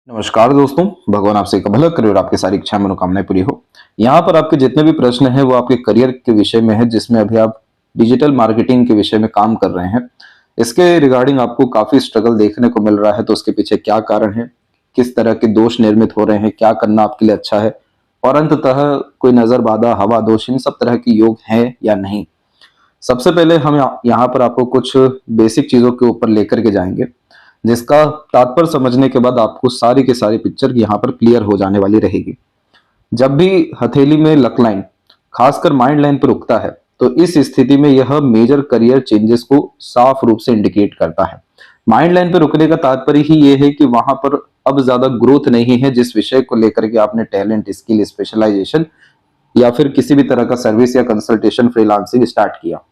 नमस्कार दोस्तों, भगवान आपसे का भला करे और आपकी सारी इच्छा मनोकामनाएं पूरी हो। यहाँ पर आपके जितने भी प्रश्न हैं वो आपके करियर के विषय में है, जिसमें अभी आप डिजिटल मार्केटिंग के विषय में काम कर रहे हैं। इसके रिगार्डिंग आपको काफी स्ट्रगल देखने को मिल रहा है, तो उसके पीछे क्या कारण है, किस तरह के दोष निर्मित हो रहे हैं, क्या करना आपके लिए अच्छा है और अंततः कोई नजर बाधा, हवा दोष, इन सब तरह के योग हैं या नहीं। सबसे पहले हम यहाँ पर आपको कुछ बेसिक चीजों के ऊपर लेकर के जाएंगे, जिसका तात्पर्य समझने के बाद आपको सारी की सारी पिक्चर यहाँ पर क्लियर हो जाने वाली रहेगी। जब भी हथेली में लक लाइन, खासकर माइंड लाइन पर उगता है, तो इस स्थिति में यह मेजर करियर चेंजेस को साफ रूप से इंडिकेट करता है। माइंड लाइन पर रुकने का तात्पर्य ही यह है कि वहां पर अब ज्यादा ग्रोथ नहीं है। जिस विषय को लेकर के आपने टैलेंट, स्किल, स्पेशलाइजेशन या फिर किसी भी तरह का सर्विस या कंसल्टेशन, फ्रीलांसिंग स्टार्ट किया,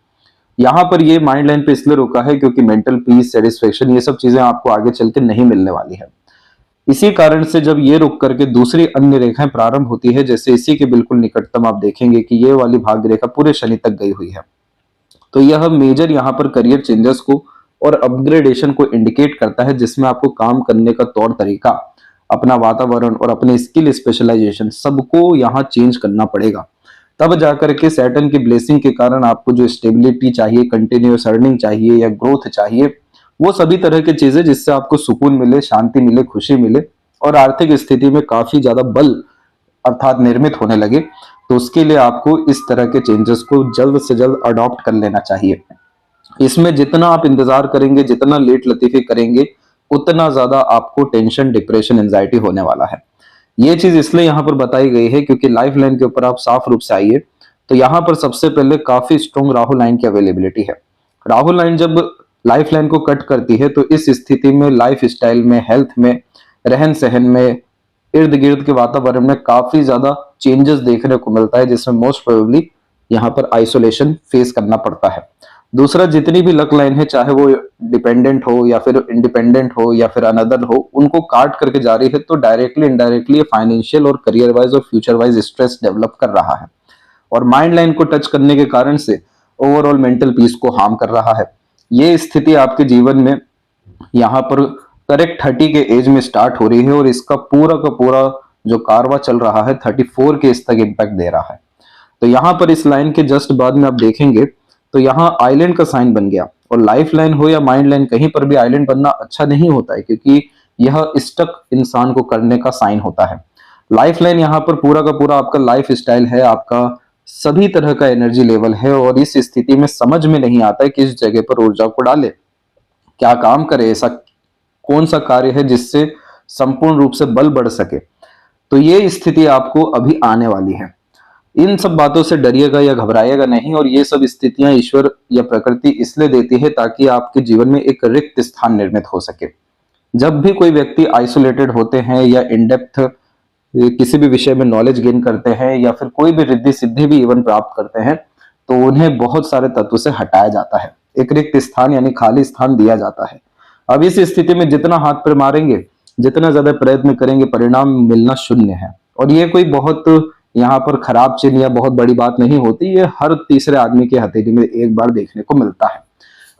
यहाँ पर ये माइंड लाइन पे इसलिए रुका है क्योंकि मेंटल पीस, सेटिस्फेक्शन, ये सब चीजें आपको आगे चल के नहीं मिलने वाली है। इसी कारण से जब ये रुक करके दूसरी अन्य रेखाएं प्रारंभ होती है, जैसे इसी के बिल्कुल निकटतम आप देखेंगे कि ये वाली भाग्य रेखा पूरे शनि तक गई हुई है, तो यह मेजर यहाँ पर करियर चेंजेस को और अपग्रेडेशन को इंडिकेट करता है, जिसमें आपको काम करने का तौर तरीका, अपना वातावरण और अपने स्किल, स्पेशलाइजेशन सबको यहाँ चेंज करना पड़ेगा। तब जाकर के सैटर्न की ब्लेसिंग के कारण आपको जो स्टेबिलिटी चाहिए, कंटिन्यूअस अर्निंग चाहिए या ग्रोथ चाहिए, वो सभी तरह की चीजें जिससे आपको सुकून मिले, शांति मिले, खुशी मिले और आर्थिक स्थिति में काफी ज्यादा बल अर्थात निर्मित होने लगे, तो उसके लिए आपको इस तरह के चेंजेस को जल्द से जल्द अडॉप्ट कर लेना चाहिए। इसमें जितना आप इंतजार करेंगे, जितना लेट लतीफी करेंगे, उतना ज्यादा आपको टेंशन, डिप्रेशन, एंजाइटी होने वाला है। ये चीज इसलिए यहाँ पर बताई गई है क्योंकि लाइफ लाइन के ऊपर आप साफ रूप से आइए, तो यहाँ पर सबसे पहले काफी स्ट्रॉन्ग राहु लाइन की अवेलेबिलिटी है। राहु लाइन जब लाइफ लाइन को कट करती है, तो इस स्थिति में लाइफ स्टाइल में, हेल्थ में, रहन सहन में, इर्द गिर्द के वातावरण में काफी ज्यादा चेंजेस देखने को मिलता है, जिसमें मोस्ट प्रोबेबली यहाँ पर आइसोलेशन फेस करना पड़ता है। दूसरा, जितनी भी लक लाइन है, चाहे वो डिपेंडेंट हो या फिर इंडिपेंडेंट हो या फिर अनदर हो, उनको काट करके जा रही है, तो डायरेक्टली इनडायरेक्टली फाइनेंशियल और करियर वाइज और फ्यूचर वाइज स्ट्रेस डेवलप कर रहा है। और माइंड लाइन को टच करने के कारण से ओवरऑल मेंटल पीस को हार्म कर रहा है। ये स्थिति आपके जीवन में यहाँ पर करेक्ट 30 के एज में स्टार्ट हो रही है और इसका पूरा का पूरा जो कारवा चल रहा है 34 के एज तक इम्पैक्ट दे रहा है। तो यहाँ पर इस लाइन के जस्ट बाद में आप देखेंगे तो यहाँ आइलैंड का साइन बन गया, और लाइफ लाइन हो या माइंड लाइन, कहीं पर भी आइलैंड बनना अच्छा नहीं होता है, क्योंकि यह स्टक इंसान को करने का साइन होता है। लाइफ लाइन यहाँ पर पूरा का पूरा आपका लाइफ स्टाइल है, आपका सभी तरह का एनर्जी लेवल है, और इस स्थिति में समझ में नहीं आता है किस जगह पर ऊर्जा को डाले, क्या काम करे, ऐसा कौन सा कार्य है जिससे संपूर्ण रूप से बल बढ़ सके। तो ये स्थिति आपको अभी आने वाली है। इन सब बातों से डरिएगा या घबराइएगा नहीं, और ये सब स्थितियां ईश्वर या प्रकृति इसलिए देती है ताकि आपके जीवन में एक रिक्त स्थान निर्मित हो सके। जब भी कोई व्यक्ति आइसोलेटेड होते हैं या इन डेप्थ किसी भी विषय में नॉलेज गेन करते हैं या फिर कोई भी रिद्धि सिद्धि भी इवन प्राप्त करते हैं, तो उन्हें बहुत सारे तत्व से हटाया जाता है, एक रिक्त स्थान यानी खाली स्थान दिया जाता है। अब इस स्थिति में जितना हाथ पैर मारेंगे, जितना ज्यादा प्रयत्न करेंगे, परिणाम मिलना शून्य है। और ये कोई बहुत यहाँ पर खराब चिन्ह या बहुत बड़ी बात नहीं होती, ये हर तीसरे आदमी के हथेली में एक बार देखने को मिलता है।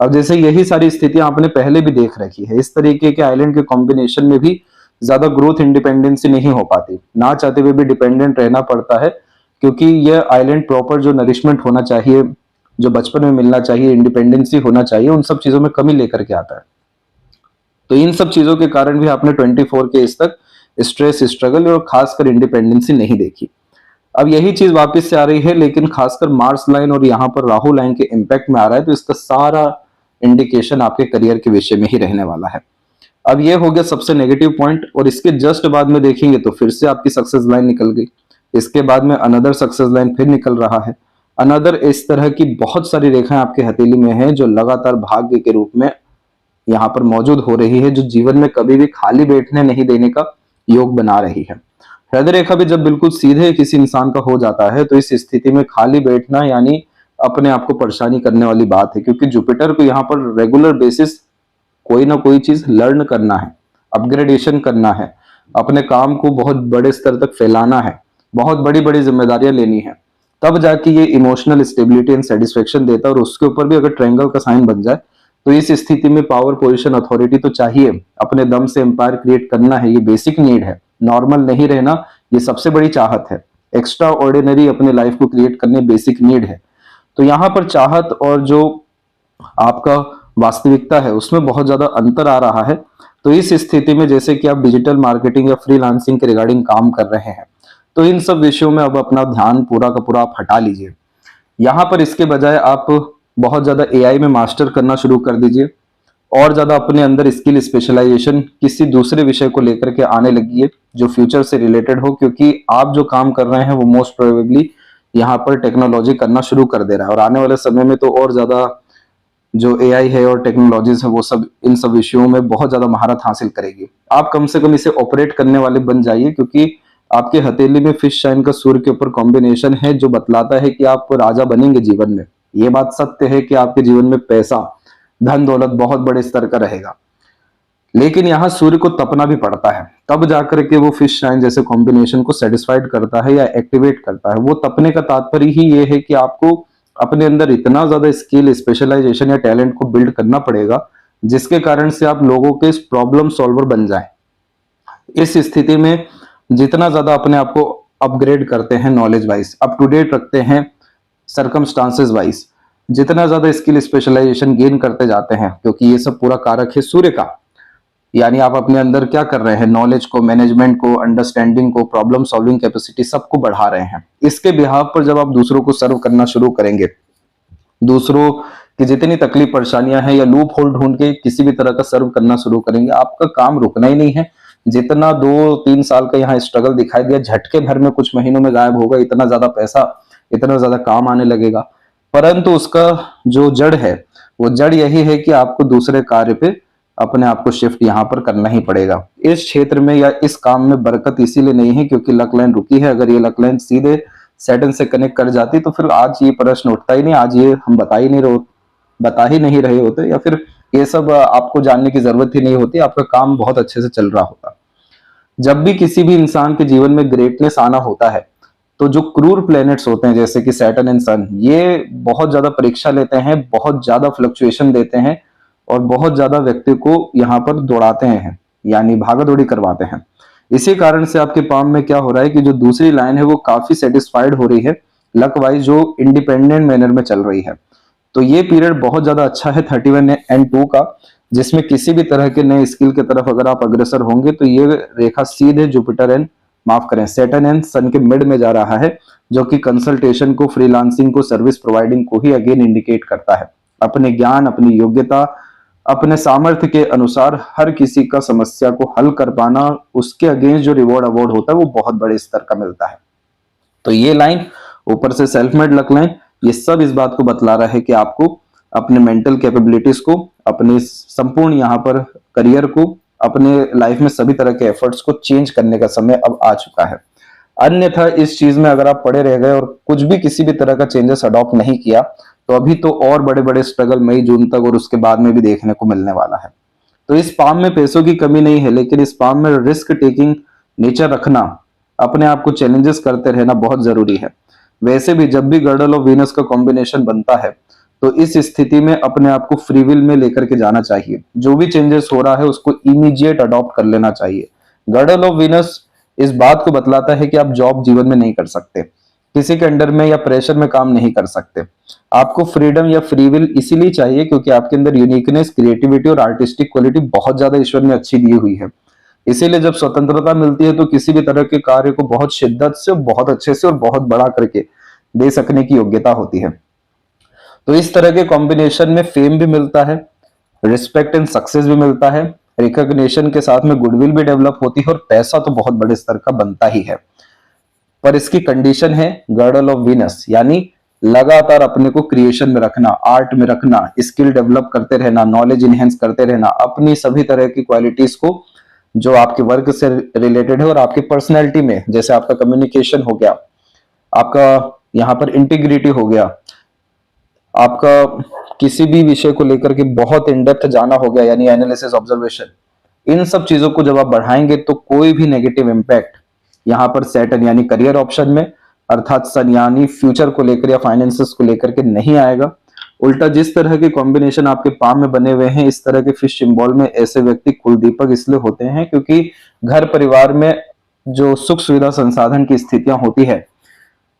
अब जैसे यही सारी स्थितियां आपने पहले भी देख रखी है, इस तरीके के आइलैंड के कॉम्बिनेशन में भी ज्यादा ग्रोथ, इंडिपेंडेंसी नहीं हो पाती, ना चाहते हुए भी डिपेंडेंट रहना पड़ता है, क्योंकि यह आइलैंड प्रॉपर जो नरिशमेंट होना चाहिए, जो बचपन में मिलना चाहिए, इंडिपेंडेंसी होना चाहिए, उन सब चीजों में कमी लेकर के आता है। तो इन सब चीजों के कारण भी आपने 24 के इस तक स्ट्रेस, स्ट्रगल और खासकर इंडिपेंडेंसी नहीं देखी। अब यही चीज वापस से आ रही है, लेकिन खासकर मार्स लाइन और यहाँ पर राहु लाइन के इम्पैक्ट में आ रहा है, तो इसका सारा इंडिकेशन आपके करियर के विषय में ही रहने वाला है। अब ये हो गया सबसे नेगेटिव पॉइंट, और इसके जस्ट बाद में देखेंगे तो फिर से आपकी सक्सेस लाइन निकल गई। इसके बाद में अनदर सक्सेस लाइन फिर निकल रहा है। अनदर, इस तरह की बहुत सारी रेखाएं आपके हथेली में हैं जो लगातार भाग्य के रूप में यहाँ पर मौजूद हो रही है, जो जीवन में कभी भी खाली बैठने नहीं देने का योग बना रही है। हृदय रेखा भी जब बिल्कुल सीधे किसी इंसान का हो जाता है, तो इस स्थिति में खाली बैठना यानी अपने आप को परेशानी करने वाली बात है, क्योंकि जुपिटर को यहाँ पर रेगुलर बेसिस कोई ना कोई चीज लर्न करना है, अपग्रेडेशन करना है, अपने काम को बहुत बड़े स्तर तक फैलाना है, बहुत बड़ी बड़ी जिम्मेदारियां लेनी है, तब जाके ये इमोशनल स्टेबिलिटी एंड सेटिस्फेक्शन देता है। और उसके ऊपर भी अगर ट्रायंगल का साइन बन जाए तो इस स्थिति में पावर, पोजीशन, अथॉरिटी तो चाहिए, अपने दम से एम्पायर क्रिएट करना है, ये बेसिक नीड है। नॉर्मल नहीं रहना ये सबसे बड़ी चाहत है। एक्स्ट्रा ऑर्डिनरी अपने लाइफ को क्रिएट करने बेसिक नीड है। तो यहाँ पर चाहत और जो आपका वास्तविकता है उसमें बहुत ज्यादा अंतर आ रहा है। तो इस स्थिति में जैसे कि आप डिजिटल मार्केटिंग या फ्रीलांसिंग के रिगार्डिंग काम कर रहे हैं, तो इन सब विषयों में अब अपना ध्यान पूरा का पूरा आप हटा लीजिए। यहाँ पर इसके बजाय आप बहुत ज्यादा एआई में मास्टर करना शुरू कर दीजिए, और ज्यादा अपने अंदर स्किल स्पेशलाइजेशन किसी दूसरे विषय को लेकर के आने लगी जो फ्यूचर से रिलेटेड हो, क्योंकि आप जो काम कर रहे हैं वो मोस्ट प्रोबेबली यहाँ पर टेक्नोलॉजी करना शुरू कर दे रहा है, और आने वाले समय में तो और ज्यादा जो एआई है और टेक्नोलॉजीज है वो सब इन सब विषयों में बहुत ज्यादा महारत हासिल करेगी। आप कम से कम इसे ऑपरेट करने वाले बन जाइए, क्योंकि आपके हथेली में फिश शाइन का सूर्य के ऊपर कॉम्बिनेशन है जो बतलाता है कि आप राजा बनेंगे जीवन में। ये बात सत्य है कि आपके जीवन में पैसा, धन दौलत बहुत बड़े स्तर का रहेगा, लेकिन यहाँ सूर्य को तपना भी पड़ता है, तब जाकर के वो फिश शाइन जैसे कॉम्बिनेशन को सेटिस्फाइड करता है या एक्टिवेट करता है। वो तपने का तात्पर्य ही ये है कि आपको अपने अंदर इतना ज्यादा स्किल, स्पेशलाइजेशन या टैलेंट को बिल्ड करना पड़ेगा जिसके कारण से आप लोगों के प्रॉब्लम सॉल्वर बन जाएं। इस स्थिति में जितना ज्यादा अपने आप को अपग्रेड करते हैं, knowledge wise up to date रखते हैं, सरकमस्टांसेस वाइज जितना ज्यादा स्किल स्पेशलाइजेशन गेन करते जाते हैं, क्योंकि ये सब पूरा कारक है सूर्य का, यानी आप अपने अंदर क्या कर रहे हैं, नॉलेज को, मैनेजमेंट को, अंडरस्टैंडिंग को, प्रॉब्लम सॉल्विंग कैपेसिटी सबको बढ़ा रहे हैं। इसके बिहाफ पर जब आप दूसरों को सर्व करना शुरू करेंगे, दूसरों की जितनी तकलीफ परेशानियां हैं या लूप होल ढूंढ के किसी भी तरह का सर्व करना शुरू करेंगे, आपका काम रुकना ही नहीं है। जितना 2-3 साल का यहाँ स्ट्रगल दिखाई दिया, झटके भर में कुछ महीनों में गायब होगा। इतना ज्यादा पैसा, इतना ज्यादा काम आने लगेगा, परंतु उसका जो जड़ है वो जड़ यही है कि आपको दूसरे कार्य पे अपने आप को शिफ्ट यहाँ पर करना ही पड़ेगा। इस क्षेत्र में या इस काम में बरकत इसीलिए नहीं है क्योंकि लक लाइन रुकी है। अगर ये लक लाइन सीधे सैटर्न से कनेक्ट कर जाती तो फिर आज ये प्रश्न उठता ही नहीं, आज ये हम बता ही नहीं रहे होते, या फिर ये सब आपको जानने की जरूरत ही नहीं होती, आपका काम बहुत अच्छे से चल रहा होता। जब भी किसी भी इंसान के जीवन में ग्रेटनेस आना होता है तो जो क्रूर प्लैनेट्स होते हैं जैसे कि सैटर्न एंड सन, ये बहुत ज्यादा परीक्षा लेते हैं, बहुत ज्यादा फ्लक्चुएशन देते हैं और बहुत ज्यादा व्यक्ति को यहाँ पर दौड़ाते हैं, यानी भागा दौड़ी करवाते हैं। इसी कारण से आपके पाम में क्या हो रहा है कि जो दूसरी लाइन है वो काफी सेटिस्फाइड हो रही है, लक वाइज जो इंडिपेंडेंट मैनर में चल रही है। तो ये पीरियड बहुत ज्यादा अच्छा है 31 एंड 2 का, जिसमें किसी भी तरह के नए स्किल की तरफ अगर आप अग्रसर होंगे तो ये रेखा सीधे जुपिटर एंड सैटर्न एंड सन के मिड में जा रहा है, जो कि कंसल्टेशन को, फ्रीलांसिंग को, सर्विस प्रोवाइडिंग को ही अगेन इंडिकेट करता है। अपने ज्ञान, अपनी योग्यता, अपने सामर्थ्य के अनुसार हर किसी का समस्या को हल कर पाना, उसके अगेंस्ट जो रिवॉर्ड अवार्ड होता है वो बहुत बड़े स्तर का मिलता है। तो ये लाइन ऊपर से सेल्फ मेड लक लाइन, ये सब इस बात को बतला रहा है कि आपको अपने मेंटल कैपेबिलिटीज को, अपने संपूर्ण यहाँ पर करियर को, अपने लाइफ में सभी तरह के एफर्ट्स को चेंज करने का समय अब आ चुका है। अन्यथा इस चीज में अगर आप पड़े रह गए और कुछ भी किसी भी तरह का चेंजेस अडॉप्ट नहीं किया तो अभी तो और बड़े बड़े स्ट्रगल मई जून तक और उसके बाद में भी देखने को मिलने वाला है। तो इस पाम में पैसों की कमी नहीं है, लेकिन इस पाम में रिस्क टेकिंग नेचर रखना, अपने आप को चैलेंजेस करते रहना बहुत जरूरी है। वैसे भी जब भी गर्डल और वीनस का कॉम्बिनेशन बनता है तो इस स्थिति में अपने आप को फ्री विल में लेकर के जाना चाहिए। जो भी चेंजेस हो रहा है उसको इमीडिएट अडॉप्ट कर लेना चाहिए। गर्डल ऑफ वीनस इस बात को बतलाता है कि आप जॉब जीवन में नहीं कर सकते, किसी के अंडर में या प्रेशर में काम नहीं कर सकते। आपको फ्रीडम या फ्री विल इसीलिए चाहिए क्योंकि आपके अंदर यूनिकनेस, क्रिएटिविटी और आर्टिस्टिक क्वालिटी बहुत ज्यादा ईश्वर ने अच्छी दी हुई है। इसीलिए जब स्वतंत्रता मिलती है तो किसी भी तरह के कार्य को बहुत शिद्दत से, बहुत अच्छे से और बहुत बड़ा करके दे सकने की योग्यता होती है। तो इस तरह के कॉम्बिनेशन में फेम भी मिलता है, रिस्पेक्ट एंड सक्सेस भी मिलता है, रिकॉग्निशन के साथ में गुडविल भी डेवलप होती है और पैसा तो बहुत बड़े स्तर का बनता ही है। पर इसकी कंडीशन है गर्डल ऑफ वीनस, यानी लगातार अपने को क्रिएशन में रखना, आर्ट में रखना, स्किल डेवलप करते रहना, नॉलेज इनहेंस करते रहना, अपनी सभी तरह की क्वालिटीज को जो आपके वर्क से रिलेटेड है और आपकी पर्सनैलिटी में, जैसे आपका कम्युनिकेशन हो गया, आपका यहाँ पर इंटीग्रिटी हो गया, आपका किसी भी विषय को लेकर के बहुत इन डेप्थ जाना हो गया, यानी एनालिसिस, ऑब्जर्वेशन, इन सब चीजों को जब आप बढ़ाएंगे तो कोई भी नेगेटिव इंपैक्ट यहाँ पर सैटर्न यानी करियर ऑप्शन में, अर्थात सन यानी फ्यूचर को लेकर या फाइनेंसेस को लेकर के नहीं आएगा। उल्टा जिस तरह के कॉम्बिनेशन आपके पाम में बने हुए हैं, इस तरह के फिश सिंबल में ऐसे व्यक्ति कुलदीपक इसलिए होते हैं क्योंकि घर परिवार में जो सुख सुविधा संसाधन की स्थितियां होती है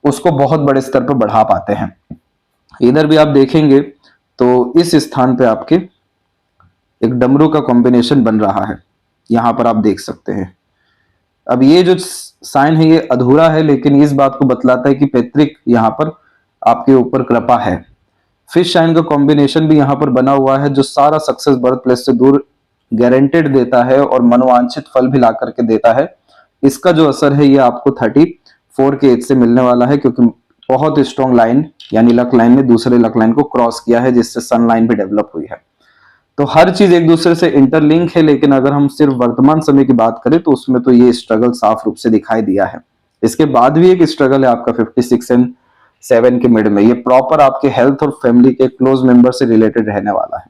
उसको बहुत बड़े स्तर पर बढ़ा पाते हैं। इधर भी आप देखेंगे तो इस स्थान पे आपके एक डमरू का कॉम्बिनेशन बन रहा है, यहां पर आप देख सकते हैं। अब ये जो साइन है ये अधूरा है, लेकिन इस बात को बतलाता है कि पैतृक यहाँ पर आपके ऊपर कृपा है। फिश साइन का कॉम्बिनेशन भी यहाँ पर बना हुआ है जो सारा सक्सेस बर्थ प्लेस से दूर गारंटेड देता है और मनोवांछित फल भी ला करके देता है। इसका जो असर है ये आपको 34 के एज से मिलने वाला है, क्योंकि बहुत स्ट्रॉन्ग लाइन यानी लक लाइन ने दूसरे लक लाइन को क्रॉस किया है, जिससे सन लाइन भी डेवलप हुई है। तो हर चीज एक दूसरे से इंटरलिंक है, लेकिन अगर हम सिर्फ वर्तमान समय की बात करें तो उसमें तो ये स्ट्रगल साफ रूप से दिखाई दिया है। इसके बाद भी एक स्ट्रगल है आपका 56 एंड 7 के मिड में, ये प्रॉपर आपके हेल्थ और फैमिली के क्लोज मेंबर से रिलेटेड रहने वाला है।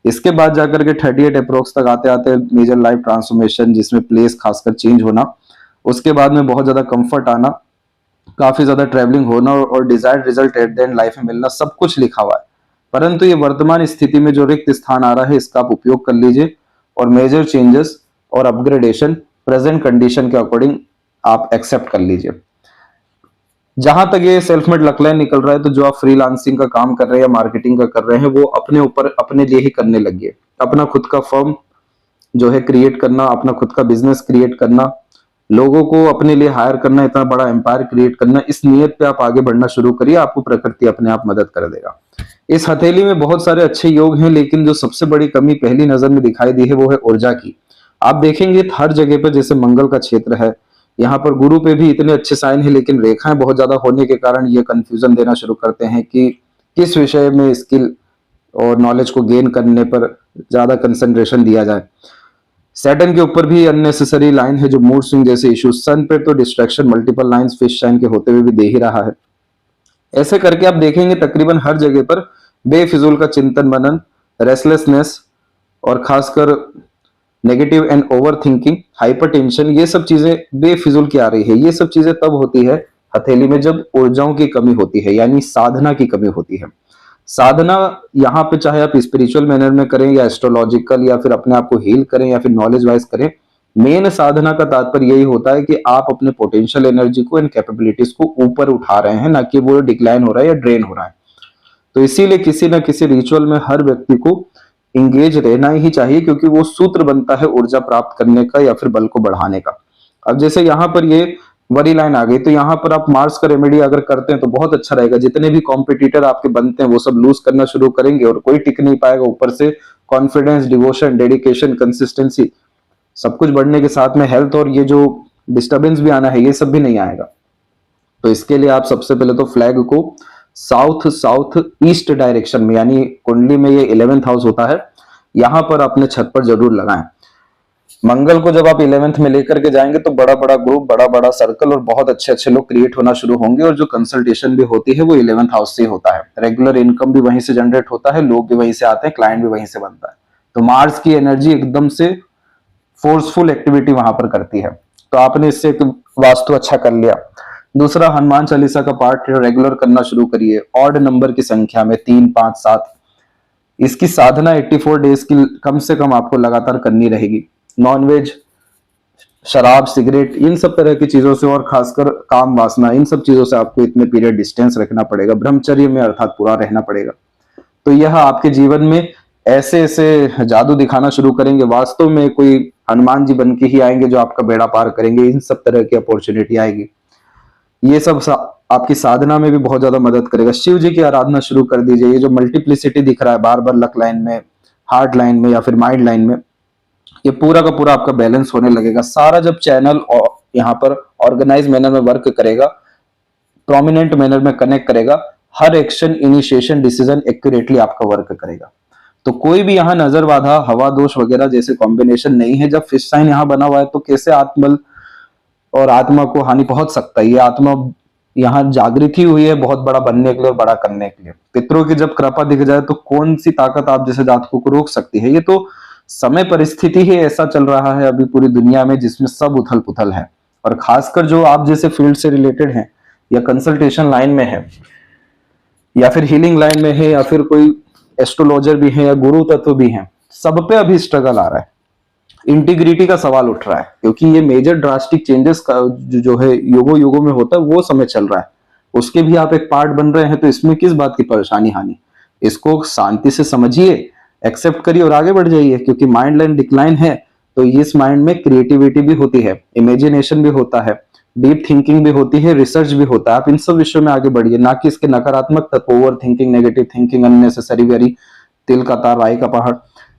इसके बाद जाकर के 38 अप्रोक्स तक आते आते मेजर लाइफ ट्रांसफॉर्मेशन, जिसमें प्लेस खासकर चेंज होना, उसके बाद में बहुत ज्यादा कंफर्ट आना, काफी ज्यादा ट्रेवलिंग होना और desired result at the end life में मिलना, सब कुछ लिखा हुआ है। परंतु ये वर्तमान स्थिति में जो रिक्त स्थान आ रहा है इसका आप उपयोग कर लीजिए और मेजर चेंजेस और अपग्रेडेशन प्रेजेंट कंडीशन के अकॉर्डिंग आप एक्सेप्ट कर लीजिए। जहां तक ये सेल्फ मेड लकलाइन निकल रहा है, तो जो आप फ्रीलांसिंग का काम कर रहे हैं या मार्केटिंग का कर रहे हैं वो अपने ऊपर अपने लिए ही करने लगिए। अपना खुद का फर्म जो है क्रिएट करना, अपना खुद का बिजनेस क्रिएट करना, लोगों को अपने लिए हायर करना, इतना बड़ा एम्पायर क्रिएट करना, इस नियत पे आप आगे बढ़ना शुरू करिए। आपको प्रकृति अपने आप मदद कर देगा। इस हथेली में बहुत सारे अच्छे योग हैं, लेकिन जो सबसे बड़ी कमी पहली नजर में दिखाई दी है वो है ऊर्जा की। आप देखेंगे हर जगह पर, जैसे मंगल का क्षेत्र है, यहाँ पर गुरु पे भी इतने अच्छे साइन है, लेकिन रेखाएं बहुत ज्यादा होने के कारण ये कंफ्यूजन देना शुरू करते हैं कि किस विषय में स्किल और नॉलेज को गेन करने पर ज्यादा कंसंट्रेशन दिया जाए। सैटर्न के ऊपर भी अननेसेसरी लाइन है जो मूड स्विंग जैसे इश्यूज। सन पे तो distraction multiple lines fish sign के होते हुए भी दे ही रहा है। ऐसे करके आप देखेंगे तकरीबन हर जगह पर बेफिजूल का चिंतन मनन, रेस्टलेसनेस और खासकर negative and over thinking, hyper tension, ये सब चीजें बेफिजूल की आ रही है। ये सब चीजें तब होती है हथेली में जब ऊर्जाओं की कमी होती है, यानी साधना की कमी होती है। साधना यहाँ पे चाहे आप स्पिरिचुअल मैनर में करें या एस्ट्रोलॉजिकल या फिर अपने आप को हील करें या फिर नॉलेज वाइज करें, मेन साधना का तात्पर्य यही होता है कि आप अपने पोटेंशियल एनर्जी को एंड कैपेबिलिटीज को ऊपर उठा रहे हैं, ना कि वो डिक्लाइन हो रहा है या ड्रेन हो रहा है। तो इसीलिए किसी ना किसी रिचुअल में हर व्यक्ति को इंगेज रहना ही चाहिए, क्योंकि वो सूत्र बनता है ऊर्जा प्राप्त करने का या फिर बल को बढ़ाने का। अब जैसे यहाँ पर ये वरी लाइन आ गई, तो यहाँ पर आप मार्स का रेमेडी अगर करते हैं तो बहुत अच्छा रहेगा। जितने भी कॉम्पिटिटर आपके बनते हैं वो सब लूज करना शुरू करेंगे और कोई टिक नहीं पाएगा। ऊपर से कॉन्फिडेंस, डिवोशन, डेडिकेशन, कंसिस्टेंसी सब कुछ बढ़ने के साथ में हेल्थ और ये जो डिस्टर्बेंस भी आना है ये सब भी नहीं आएगा। तो इसके लिए आप सबसे पहले तो फ्लैग को साउथ साउथ ईस्ट डायरेक्शन में, यानी कुंडली में ये 11th हाउस होता है, यहां पर अपने छत पर जरूर लगाएं। मंगल को जब आप 11th में लेकर के जाएंगे तो बड़ा बड़ा ग्रुप, बड़ा बड़ा सर्कल और बहुत अच्छे अच्छे लोग क्रिएट होना शुरू होंगे। और जो कंसल्टेशन भी होती है वो 11th हाउस से होता है। रेगुलर इनकम भी वहीं से जनरेट होता है, लोग भी वहीं से आते हैं, क्लाइंट भी वहीं से बनता है। तो मार्स की एनर्जी एकदम से फोर्सफुल एक्टिविटी वहां पर करती है। तो आपने इससे एक वास्तु अच्छा कर लिया। दूसरा, हनुमान चालीसा का पाठ रेगुलर करना शुरू करिए, ऑड नंबर की संख्या में 3, 5, 7। इसकी साधना 84 डेज की कम से कम आपको लगातार करनी रहेगी। नॉनवेज, शराब, सिगरेट, इन सब तरह की चीजों से और खासकर काम वासना, इन सब चीजों से आपको इतने पीरियड डिस्टेंस रखना पड़ेगा। ब्रह्मचर्य में अर्थात पूरा रहना पड़ेगा। तो यह आपके जीवन में ऐसे ऐसे जादू दिखाना शुरू करेंगे, वास्तव में कोई हनुमान जी बन के ही आएंगे जो आपका बेड़ा पार करेंगे। इन सब तरह की अपॉर्चुनिटी आएगी। ये सब आपकी साधना में भी बहुत ज्यादा मदद करेगा। शिव जी की आराधना शुरू कर दीजिए। ये जो मल्टीप्लिसिटी दिख रहा है बार बार लक लाइन में, हार्ट लाइन में या फिर माइंड लाइन में, ये पूरा का पूरा आपका बैलेंस होने लगेगा। सारा जब चैनल यहाँ पर ऑर्गेनाइज मैनर में वर्क करेगा, प्रोमिनेंट मैनर में कनेक्ट करेगा, हर एक्शन, इनिशिएशन, डिसीजन एक्यूरेटली आपका वर्क करेगा। तो कोई भी यहाँ नजर बाधा, हवा दोष वगैरह जैसे कॉम्बिनेशन नहीं है। जब फिश साइन यहाँ बना हुआ है तो कैसे आत्मबल और आत्मा को हानि पहुंच सकता है। ये आत्मा यहाँ जागृत ही हुई है बहुत बड़ा बनने के लिए और बड़ा करने के लिए। पितरों की जब कृपा दिख जाए तो कौन सी ताकत आप जैसे जातकों को रोक सकती है। ये तो समय परिस्थिति ही ऐसा चल रहा है अभी पूरी दुनिया में, जिसमें सब उथल पुथल है। और खासकर जो आप जैसे फील्ड से रिलेटेड हैं या कंसल्टेशन लाइन में है, या फिर हीलिंग लाइन में है, या फिर कोई एस्ट्रोलॉजर भी है, या गुरु तत्व भी है, सब पे अभी स्ट्रगल आ रहा है। इंटीग्रिटी का सवाल उठ रहा है, क्योंकि ये मेजर ड्रास्टिक चेंजेस का जो है युगों युगों में होता है, वो समय चल रहा है। उसके भी आप एक पार्ट बन रहे हैं, तो इसमें किस बात की परेशानी हानि। इसको शांति से समझिए, एक्सेप्ट करिए और आगे बढ़ जाइए। क्योंकि माइंड लाइन डिक्लाइन है, तो इस माइंड में क्रिएटिविटी भी होती है, इमेजिनेशन भी होता है, डीप थिंकिंग भी होती है, रिसर्च भी होता है। आप इन सब विषयों में आगे बढ़िए, ना कि इसके नकारात्मक तत्व, over thinking, negative thinking, unnecessary very, तिल का तार राई का पहाड़,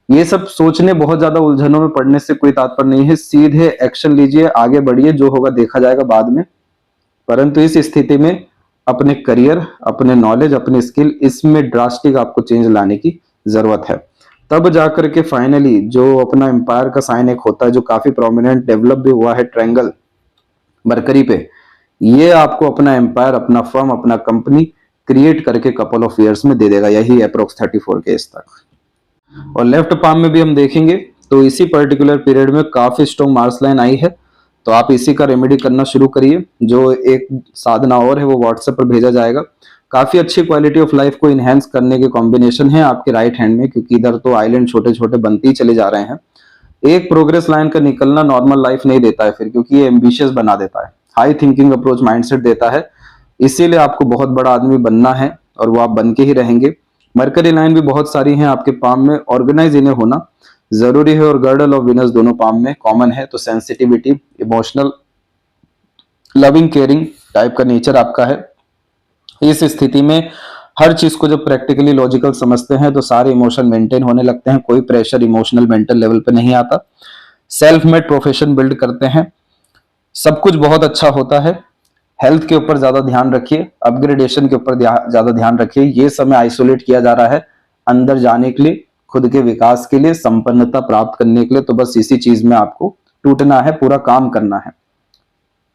ये सब सोचने, बहुत ज्यादा उलझनों में पड़ने से कोई तात्पर्य नहीं है। सीधे एक्शन लीजिए, आगे बढ़िए, जो होगा देखा जाएगा बाद में। परंतु इस स्थिति में अपने करियर, अपने नॉलेज, अपने स्किल, इसमें ड्रास्टिक आपको चेंज लाने की जरूरत है। तब जाकर के फाइनली जो अपना एम्पायर का साइन एक होता है, जो काफी प्रोमिनेंट डेवलप भी हुआ है, ट्रायंगल मरकरी पे, ये आपको अपना एम्पायर, अपना फर्म, अपना कंपनी क्रिएट करके कपल ऑफ ईयर्स में दे देगा, यही अप्रोक्स 34 के एज तक। और लेफ्ट पाम में भी हम देखेंगे तो इसी पर्टिकुलर पीरियड में काफी स्ट्रॉन्ग मार्स लाइन आई है, तो आप इसी का रेमेडी करना शुरू करिए। जो एक साधना और है वो व्हाट्सएप पर भेजा जाएगा। काफी अच्छी क्वालिटी ऑफ लाइफ को इनहेंस करने के कॉम्बिनेशन है आपके राइट हैंड में, क्योंकि इधर तो आइलैंड छोटे छोटे बनते ही चले जा रहे हैं। एक प्रोग्रेस लाइन का निकलना नॉर्मल लाइफ नहीं देता है फिर, क्योंकि ये एम्बिशियस बना देता है, हाई थिंकिंग अप्रोच माइंडसेट देता है। इसीलिए आपको बहुत बड़ा आदमी बनना है, और वो आप बन के ही रहेंगे। मरकरी लाइन भी बहुत सारी हैं आपके पाम में, ऑर्गेनाइज इन्हें होना जरूरी है। और गर्डल और विनस दोनों पाम में कॉमन है, तो sensitivity, emotional, loving, caring type का नेचर आपका है। इस स्थिति में हर चीज को जब प्रैक्टिकली लॉजिकल समझते हैं, तो सारे इमोशन मेंटेन होने लगते हैं, कोई प्रेशर इमोशनल मेंटल लेवल पे नहीं आता। सेल्फ मेड प्रोफेशन बिल्ड करते हैं, सब कुछ बहुत अच्छा होता है। हेल्थ के ऊपर ज्यादा ध्यान रखिए, अपग्रेडेशन के ऊपर ज्यादा ध्यान रखिए। ये समय आइसोलेट किया जा रहा है अंदर जाने के लिए, खुद के विकास के लिए, संपन्नता प्राप्त करने के लिए। तो बस इसी चीज में आपको टूटना है, पूरा काम करना है,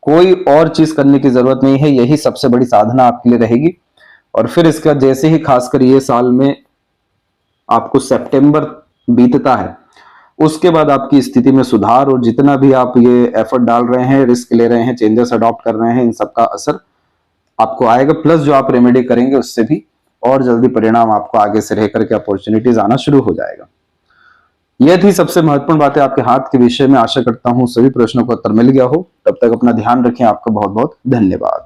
कोई और चीज करने की जरूरत नहीं है। यही सबसे बड़ी साधना आपके लिए रहेगी। और फिर इसका जैसे ही खासकर ये साल में आपको सितंबर बीतता है, उसके बाद आपकी स्थिति में सुधार, और जितना भी आप ये एफर्ट डाल रहे हैं, रिस्क ले रहे हैं, चेंजेस अडॉप्ट कर रहे हैं, इन सबका असर आपको आएगा। प्लस जो आप रेमेडी करेंगे उससे भी और जल्दी परिणाम आपको आगे से रह करके अपॉर्चुनिटीज आना शुरू हो जाएगा। यह थी सबसे महत्वपूर्ण बातें आपके हाथ के विषय में। आशा करता हूं सभी प्रश्नों का उत्तर मिल गया हो। तब तक अपना ध्यान रखें। आपका बहुत बहुत धन्यवाद।